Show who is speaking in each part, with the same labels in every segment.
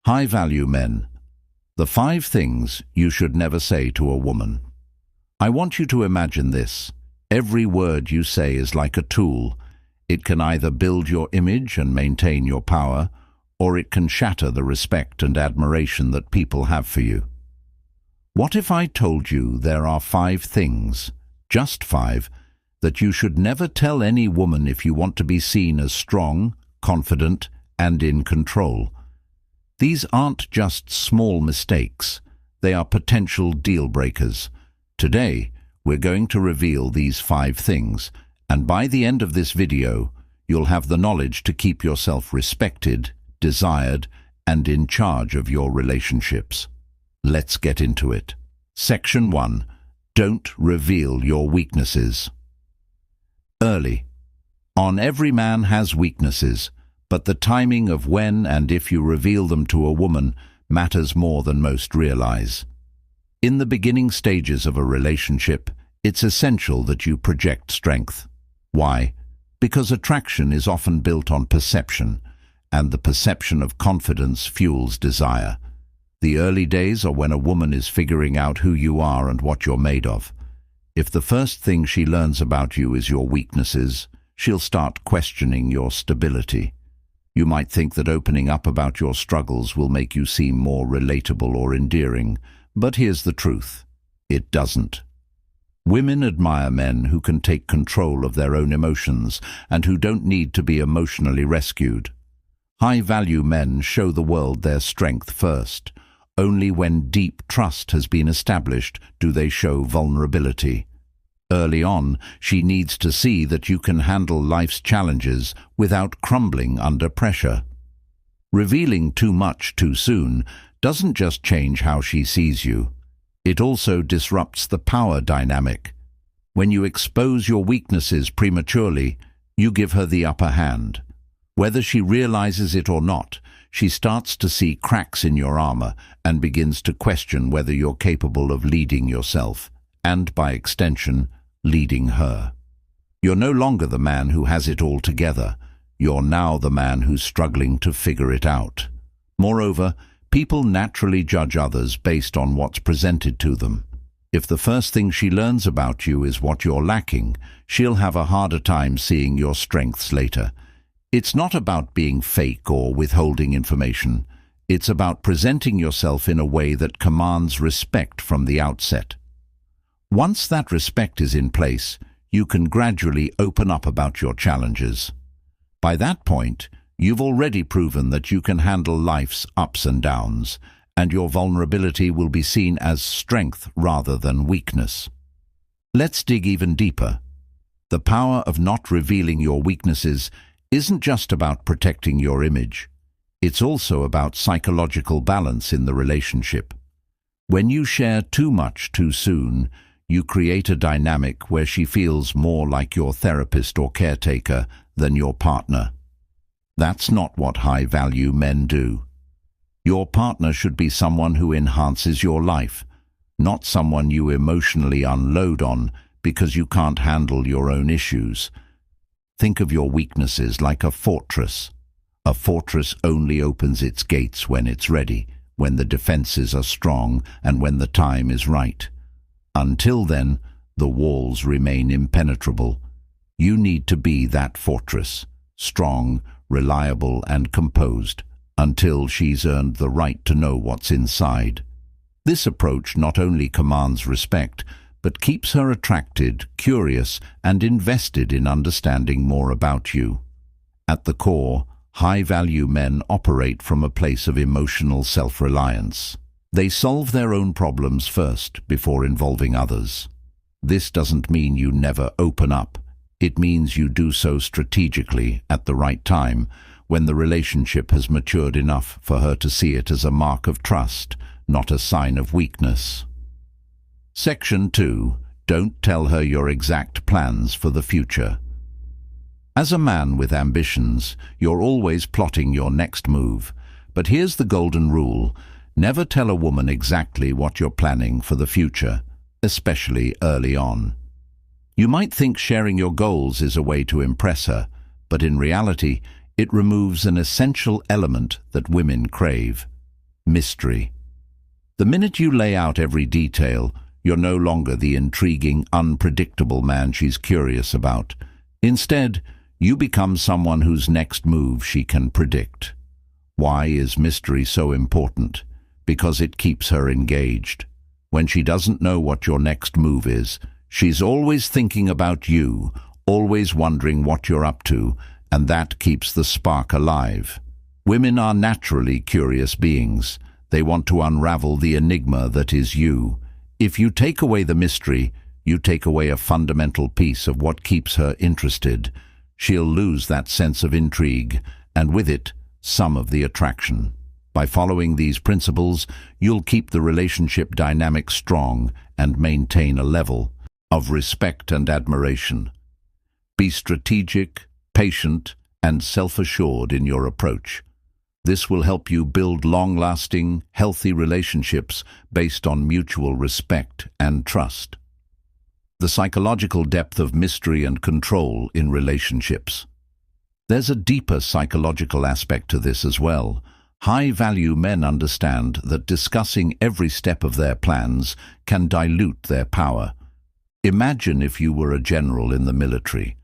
Speaker 1: High-value men. The 5 things you should never say to a woman. I want you to imagine this. Every word you say is like a tool. It can either build your image and maintain your power, or it can shatter the respect and admiration that people have for you. What if I told you there are 5 things, just 5, that you should never tell any woman if you want to be seen as strong, confident, and in control? These aren't just small mistakes, they are potential deal breakers. Today, we're going to reveal these 5 things, and by the end of this video, you'll have the knowledge to keep yourself respected, desired, and in charge of your relationships. Let's get into it. Section 1. Don't reveal your weaknesses. Early. Every man has weaknesses, but the timing of when and if you reveal them to a woman matters more than most realize. In the beginning stages of a relationship, it's essential that you project strength. Why? Because attraction is often built on perception, and the perception of confidence fuels desire. The early days are when a woman is figuring out who you are and what you're made of. If the first thing she learns about you is your weaknesses, she'll start questioning your stability. You might think that opening up about your struggles will make you seem more relatable or endearing, but here's the truth. It doesn't. Women admire men who can take control of their own emotions and who don't need to be emotionally rescued. High-value men show the world their strength first. Only when deep trust has been established do they show vulnerability. Early on, she needs to see that you can handle life's challenges without crumbling under pressure. Revealing too much too soon doesn't just change how she sees you. It also disrupts the power dynamic. When you expose your weaknesses prematurely, you give her the upper hand. Whether she realizes it or not, she starts to see cracks in your armor and begins to question whether you're capable of leading yourself, and by extension, leading her. You're no longer the man who has it all together. You're now the man who's struggling to figure it out. Moreover, people naturally judge others based on what's presented to them. If the first thing she learns about you is what you're lacking, she'll have a harder time seeing your strengths later. It's not about being fake or withholding information. It's about presenting yourself in a way that commands respect from the outset. Once that respect is in place, you can gradually open up about your challenges. By that point, you've already proven that you can handle life's ups and downs, and your vulnerability will be seen as strength rather than weakness. Let's dig even deeper. The power of not revealing your weaknesses isn't just about protecting your image. It's also about psychological balance in the relationship. When you share too much too soon, you create a dynamic where she feels more like your therapist or caretaker than your partner. That's not what high-value men do. Your partner should be someone who enhances your life, not someone you emotionally unload on because you can't handle your own issues. Think of your weaknesses like a fortress. A fortress only opens its gates when it's ready, when the defenses are strong, and when the time is right. Until then, the walls remain impenetrable. You need to be that fortress, strong, reliable, and composed, until she's earned the right to know what's inside. This approach not only commands respect, but keeps her attracted, curious, and invested in understanding more about you. At the core, high-value men operate from a place of emotional self-reliance. They solve their own problems first before involving others. This doesn't mean you never open up. It means you do so strategically at the right time, when the relationship has matured enough for her to see it as a mark of trust, not a sign of weakness. Section 2. Don't tell her your exact plans for the future. As a man with ambitions, you're always plotting your next move. But here's the golden rule. Never tell a woman exactly what you're planning for the future, especially early on. You might think sharing your goals is a way to impress her, but in reality, it removes an essential element that women crave: mystery. The minute you lay out every detail, you're no longer the intriguing, unpredictable man she's curious about. Instead, you become someone whose next move she can predict. Why is mystery so important? Because it keeps her engaged. When she doesn't know what your next move is, she's always thinking about you, always wondering what you're up to, and that keeps the spark alive. Women are naturally curious beings. They want to unravel the enigma that is you. If you take away the mystery, you take away a fundamental piece of what keeps her interested. She'll lose that sense of intrigue, and with it, some of the attraction. By following these principles, you'll keep the relationship dynamic strong and maintain a level of respect and admiration. Be strategic, patient, and self-assured in your approach. This will help you build long-lasting, healthy relationships based on mutual respect and trust. The psychological depth of mystery and control in relationships. There's a deeper psychological aspect to this as well. High-value men understand that discussing every step of their plans can dilute their power. Imagine if you were a general in the military.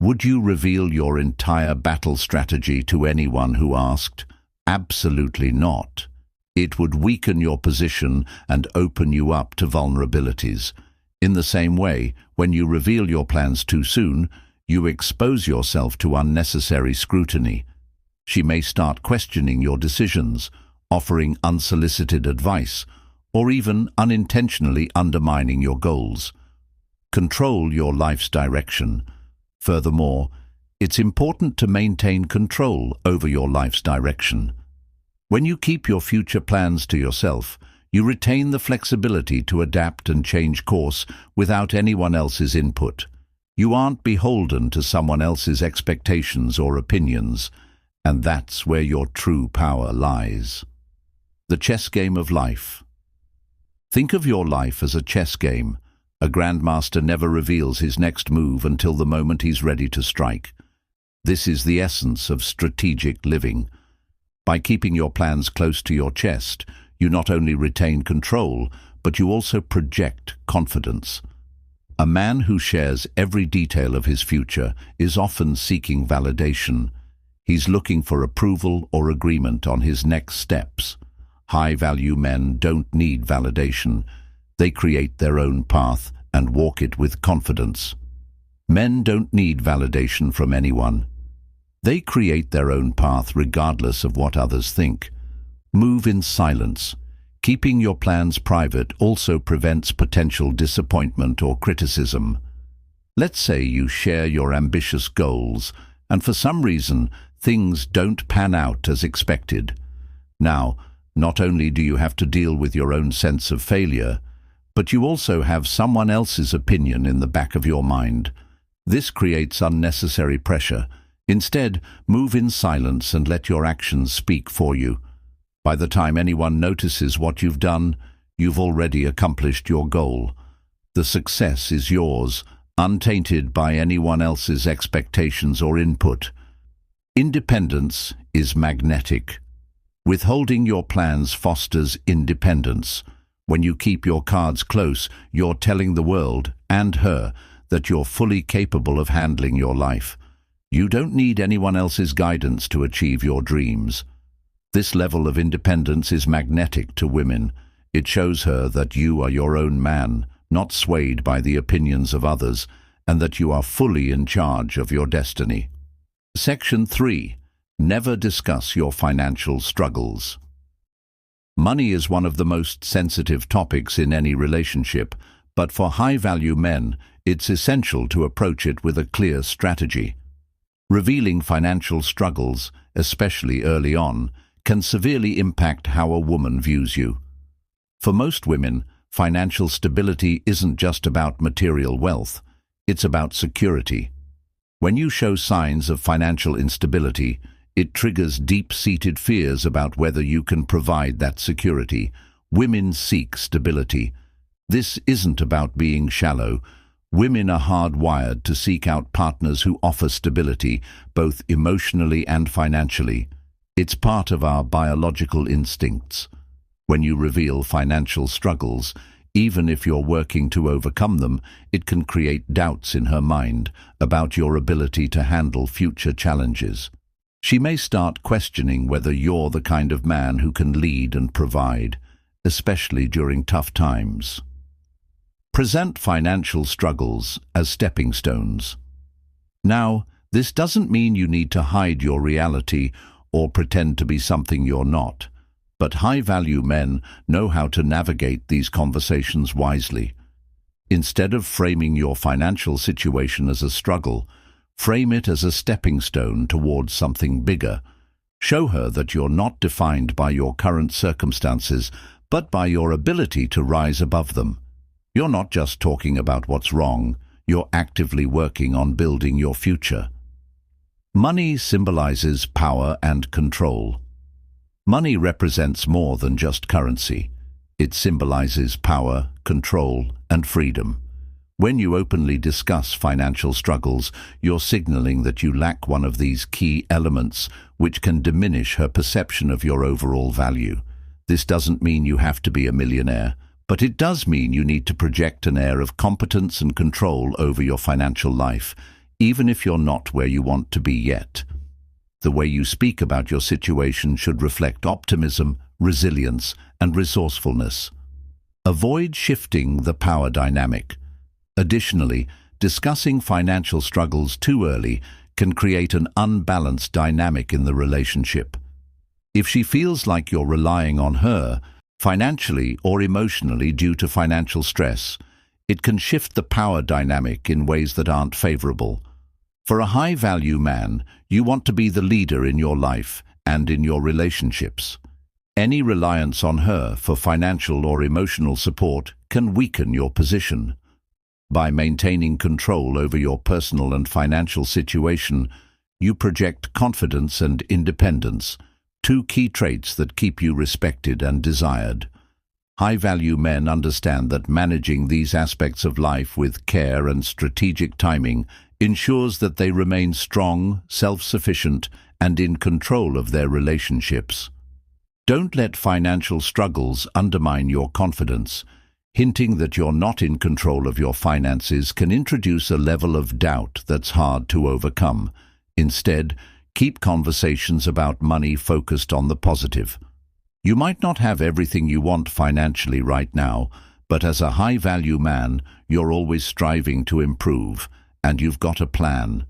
Speaker 1: Would you reveal your entire battle strategy to anyone who asked? Absolutely not. It would weaken your position and open you up to vulnerabilities. In the same way, when you reveal your plans too soon, you expose yourself to unnecessary scrutiny. She may start questioning your decisions, offering unsolicited advice, or even unintentionally undermining your goals. Control your life's direction. Furthermore, it's important to maintain control over your life's direction. When you keep your future plans to yourself, you retain the flexibility to adapt and change course without anyone else's input. You aren't beholden to someone else's expectations or opinions, and that's where your true power lies. The chess game of life. Think of your life as a chess game. A grandmaster never reveals his next move until the moment he's ready to strike. This is the essence of strategic living. By keeping your plans close to your chest, you not only retain control, but you also project confidence. A man who shares every detail of his future is often seeking validation. He's looking for approval or agreement on his next steps. High-value men don't need validation. They create their own path and walk it with confidence. Men don't need validation from anyone. They create their own path regardless of what others think. Move in silence. Keeping your plans private also prevents potential disappointment or criticism. Let's say you share your ambitious goals, and for some reason, things don't pan out as expected. Now, not only do you have to deal with your own sense of failure, but you also have someone else's opinion in the back of your mind. This creates unnecessary pressure. Instead, move in silence and let your actions speak for you. By the time anyone notices what you've done, you've already accomplished your goal. The success is yours, untainted by anyone else's expectations or input. Independence is magnetic. Withholding your plans fosters independence. When you keep your cards close, you're telling the world, and her, that you're fully capable of handling your life. You don't need anyone else's guidance to achieve your dreams. This level of independence is magnetic to women. It shows her that you are your own man, not swayed by the opinions of others, and that you are fully in charge of your destiny. Section 3. Never discuss your financial struggles. Money is one of the most sensitive topics in any relationship, but for high-value men, it's essential to approach it with a clear strategy. Revealing financial struggles, especially early on, can severely impact how a woman views you. For most women, financial stability isn't just about material wealth, it's about security. When you show signs of financial instability, it triggers deep-seated fears about whether you can provide that security. Women seek stability. This isn't about being shallow. Women are hardwired to seek out partners who offer stability, both emotionally and financially. It's part of our biological instincts. When you reveal financial struggles, even if you're working to overcome them, it can create doubts in her mind about your ability to handle future challenges. She may start questioning whether you're the kind of man who can lead and provide, especially during tough times. Present financial struggles as stepping stones. Now, this doesn't mean you need to hide your reality or pretend to be something you're not, but high-value men know how to navigate these conversations wisely. Instead of framing your financial situation as a struggle, frame it as a stepping stone towards something bigger. Show her that you're not defined by your current circumstances, but by your ability to rise above them. You're not just talking about what's wrong, you're actively working on building your future. Money symbolizes power and control. Money represents more than just currency. It symbolizes power, control, and freedom. When you openly discuss financial struggles, you're signaling that you lack one of these key elements, which can diminish her perception of your overall value. This doesn't mean you have to be a millionaire, but it does mean you need to project an air of competence and control over your financial life, even if you're not where you want to be yet. The way you speak about your situation should reflect optimism, resilience, and resourcefulness. Avoid shifting the power dynamic. Additionally, discussing financial struggles too early can create an unbalanced dynamic in the relationship. If she feels like you're relying on her, financially or emotionally due to financial stress, it can shift the power dynamic in ways that aren't favorable. For a high-value man, you want to be the leader in your life and in your relationships. Any reliance on her for financial or emotional support can weaken your position. By maintaining control over your personal and financial situation, you project confidence and independence, two key traits that keep you respected and desired. High-value men understand that managing these aspects of life with care and strategic timing ensures that they remain strong, self-sufficient, and in control of their relationships. Don't let financial struggles undermine your confidence. Hinting that you're not in control of your finances can introduce a level of doubt that's hard to overcome. Instead, keep conversations about money focused on the positive. You might not have everything you want financially right now, but as a high-value man, you're always striving to improve, and you've got a plan.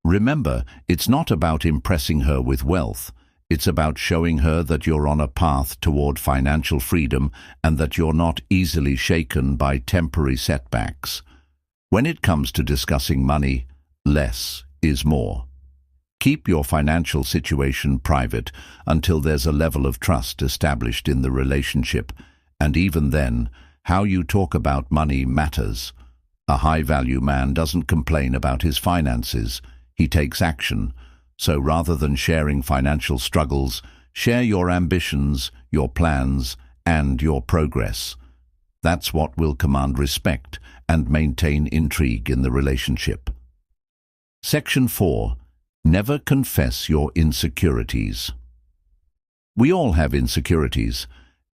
Speaker 1: Remember, it's not about impressing her with wealth. It's about showing her that you're on a path toward financial freedom and that you're not easily shaken by temporary setbacks. When it comes to discussing money, less is more. Keep your financial situation private until there's a level of trust established in the relationship, and even then, how you talk about money matters. A high-value man doesn't complain about his finances, he takes action. So rather than sharing financial struggles, share your ambitions, your plans, and your progress. That's what will command respect and maintain intrigue in the relationship. Section 4. Never confess your insecurities. We all have insecurities.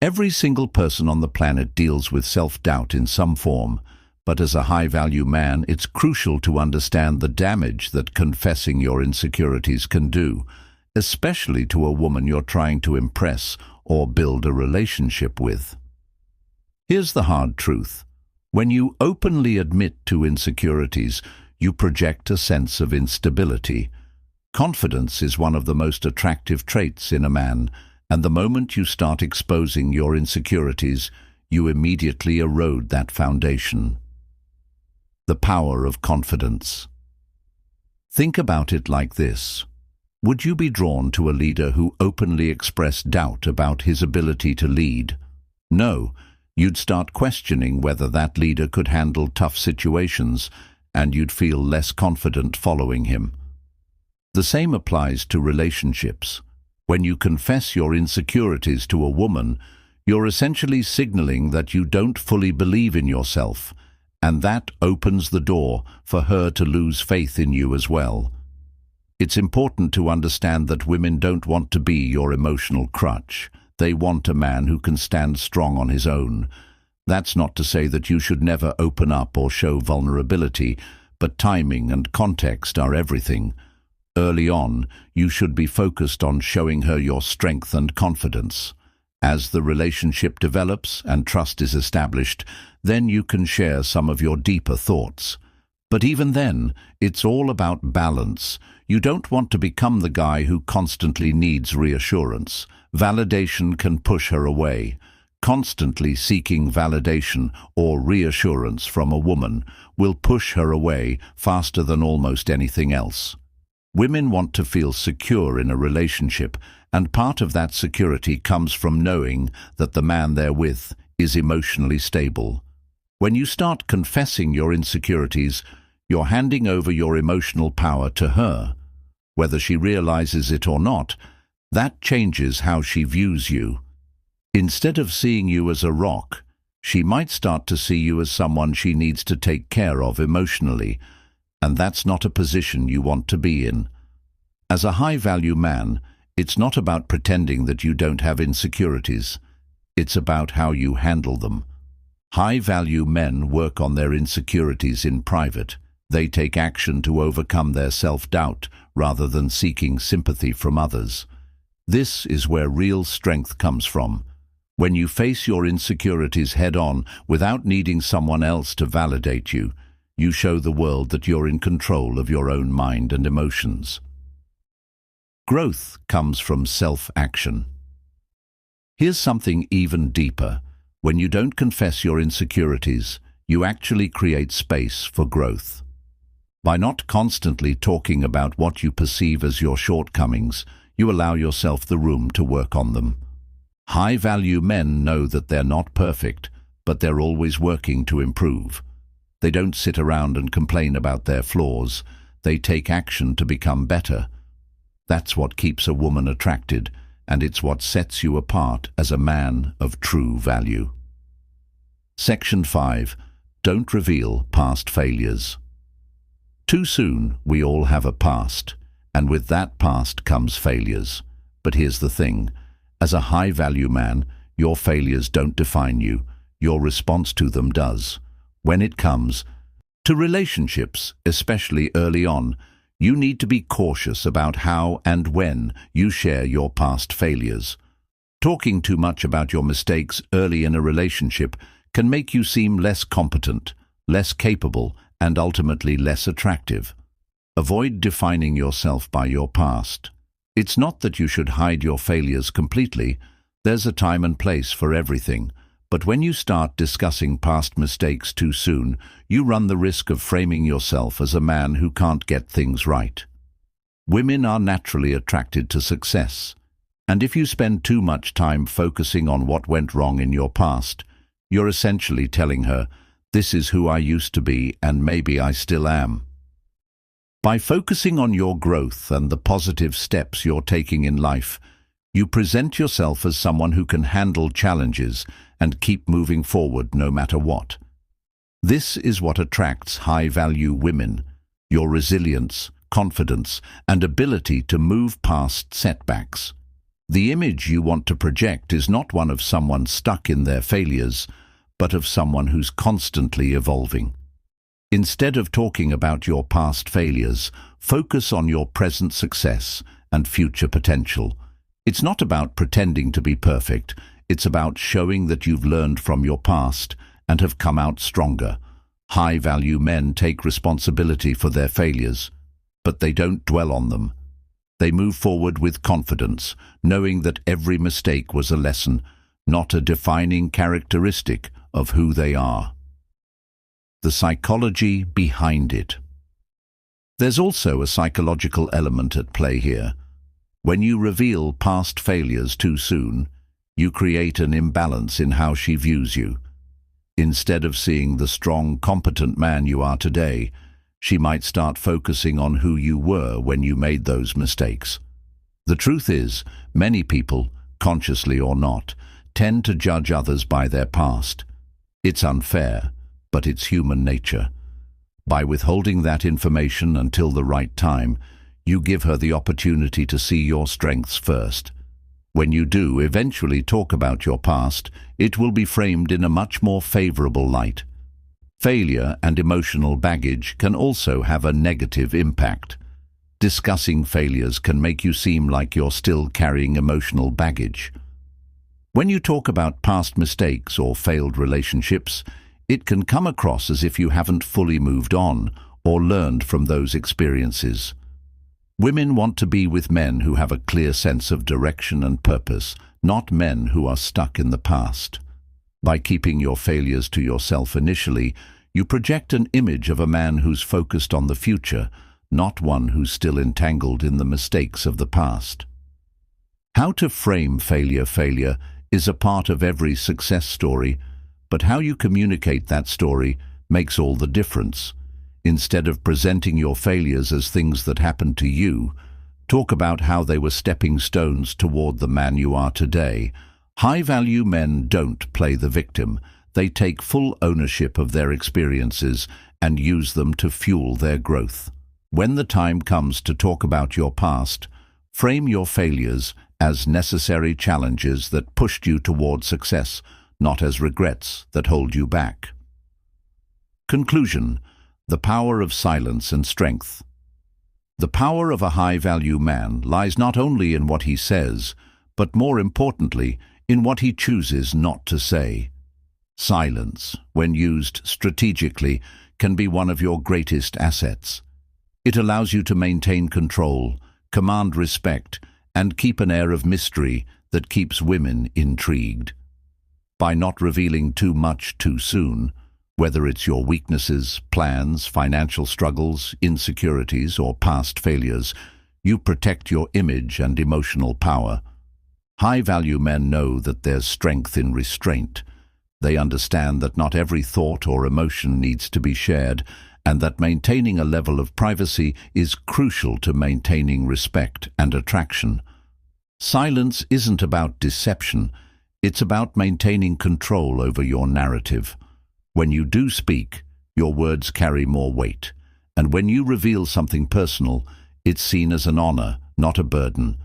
Speaker 1: Every single person on the planet deals with self-doubt in some form, but as a high-value man, it's crucial to understand the damage that confessing your insecurities can do, especially to a woman you're trying to impress or build a relationship with. Here's the hard truth. When you openly admit to insecurities, you project a sense of instability. Confidence is one of the most attractive traits in a man, and the moment you start exposing your insecurities, you immediately erode that foundation. The power of confidence. Think about it like this. Would you be drawn to a leader who openly expressed doubt about his ability to lead? No, you'd start questioning whether that leader could handle tough situations, and you'd feel less confident following him. The same applies to relationships. When you confess your insecurities to a woman, you're essentially signaling that you don't fully believe in yourself, and that opens the door for her to lose faith in you as well. It's important to understand that women don't want to be your emotional crutch. They want a man who can stand strong on his own. That's not to say that you should never open up or show vulnerability, but timing and context are everything. Early on, you should be focused on showing her your strength and confidence. As the relationship develops and trust is established, then you can share some of your deeper thoughts. But even then, it's all about balance. You don't want to become the guy who constantly needs reassurance. Validation can push her away. Constantly seeking validation or reassurance from a woman will push her away faster than almost anything else. Women want to feel secure in a relationship, and part of that security comes from knowing that the man they're with is emotionally stable. When you start confessing your insecurities, you're handing over your emotional power to her. Whether she realizes it or not, that changes how she views you. Instead of seeing you as a rock, she might start to see you as someone she needs to take care of emotionally, and that's not a position you want to be in. As a high-value man, it's not about pretending that you don't have insecurities. It's about how you handle them. High-value men work on their insecurities in private. They take action to overcome their self-doubt rather than seeking sympathy from others. This is where real strength comes from. When you face your insecurities head-on without needing someone else to validate you, you show the world that you're in control of your own mind and emotions. Growth comes from self-action. Here's something even deeper. When you don't confess your insecurities, you actually create space for growth. By not constantly talking about what you perceive as your shortcomings, you allow yourself the room to work on them. High-value men know that they're not perfect, but they're always working to improve. They don't sit around and complain about their flaws. They take action to become better. That's what keeps a woman attracted, and it's what sets you apart as a man of true value. Section 5. Don't reveal past failures. Too soon, we all have a past, and with that past comes failures. But here's the thing. As a high-value man, your failures don't define you. Your response to them does. When it comes to relationships, especially early on, you need to be cautious about how and when you share your past failures. Talking too much about your mistakes early in a relationship can make you seem less competent, less capable, and ultimately less attractive. Avoid defining yourself by your past. It's not that you should hide your failures completely. There's a time and place for everything. But when you start discussing past mistakes too soon, you run the risk of framing yourself as a man who can't get things right. Women are naturally attracted to success, and if you spend too much time focusing on what went wrong in your past, you're essentially telling her, "This is who I used to be, and maybe I still am." By focusing on your growth and the positive steps you're taking in life, you present yourself as someone who can handle challenges and keep moving forward no matter what. This is what attracts high-value women: your resilience, confidence, and ability to move past setbacks. The image you want to project is not one of someone stuck in their failures, but of someone who's constantly evolving. Instead of talking about your past failures, focus on your present success and future potential. It's not about pretending to be perfect. It's about showing that you've learned from your past and have come out stronger. High-value men take responsibility for their failures, but they don't dwell on them. They move forward with confidence, knowing that every mistake was a lesson, not a defining characteristic of who they are. The psychology behind it. There's also a psychological element at play here. When you reveal past failures too soon, you create an imbalance in how she views you. Instead of seeing the strong, competent man you are today, she might start focusing on who you were when you made those mistakes. The truth is, many people, consciously or not, tend to judge others by their past. It's unfair, but it's human nature. By withholding that information until the right time, you give her the opportunity to see your strengths first. When you do eventually talk about your past, it will be framed in a much more favorable light. Failure and emotional baggage can also have a negative impact. Discussing failures can make you seem like you're still carrying emotional baggage. When you talk about past mistakes or failed relationships, it can come across as if you haven't fully moved on or learned from those experiences. Women want to be with men who have a clear sense of direction and purpose, not men who are stuck in the past. By keeping your failures to yourself initially, you project an image of a man who's focused on the future, not one who's still entangled in the mistakes of the past. How to frame failure is a part of every success story, but how you communicate that story makes all the difference. Instead of presenting your failures as things that happened to you, talk about how they were stepping stones toward the man you are today. High-value men don't play the victim. They take full ownership of their experiences and use them to fuel their growth. When the time comes to talk about your past, frame your failures as necessary challenges that pushed you toward success, not as regrets that hold you back. Conclusion: the power of silence and strength. The power of a high-value man lies not only in what he says, but more importantly, in what he chooses not to say. Silence, when used strategically, can be one of your greatest assets. It allows you to maintain control, command respect, and keep an air of mystery that keeps women intrigued. By not revealing too much too soon, whether it's your weaknesses, plans, financial struggles, insecurities, or past failures, you protect your image and emotional power. High-value men know that there's strength in restraint. They understand that not every thought or emotion needs to be shared, and that maintaining a level of privacy is crucial to maintaining respect and attraction. Silence isn't about deception. It's about maintaining control over your narrative. When you do speak, your words carry more weight, and when you reveal something personal, it's seen as an honor, not a burden.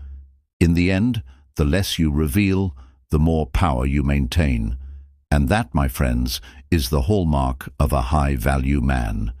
Speaker 1: In the end, the less you reveal, the more power you maintain. And that, my friends, is the hallmark of a high-value man.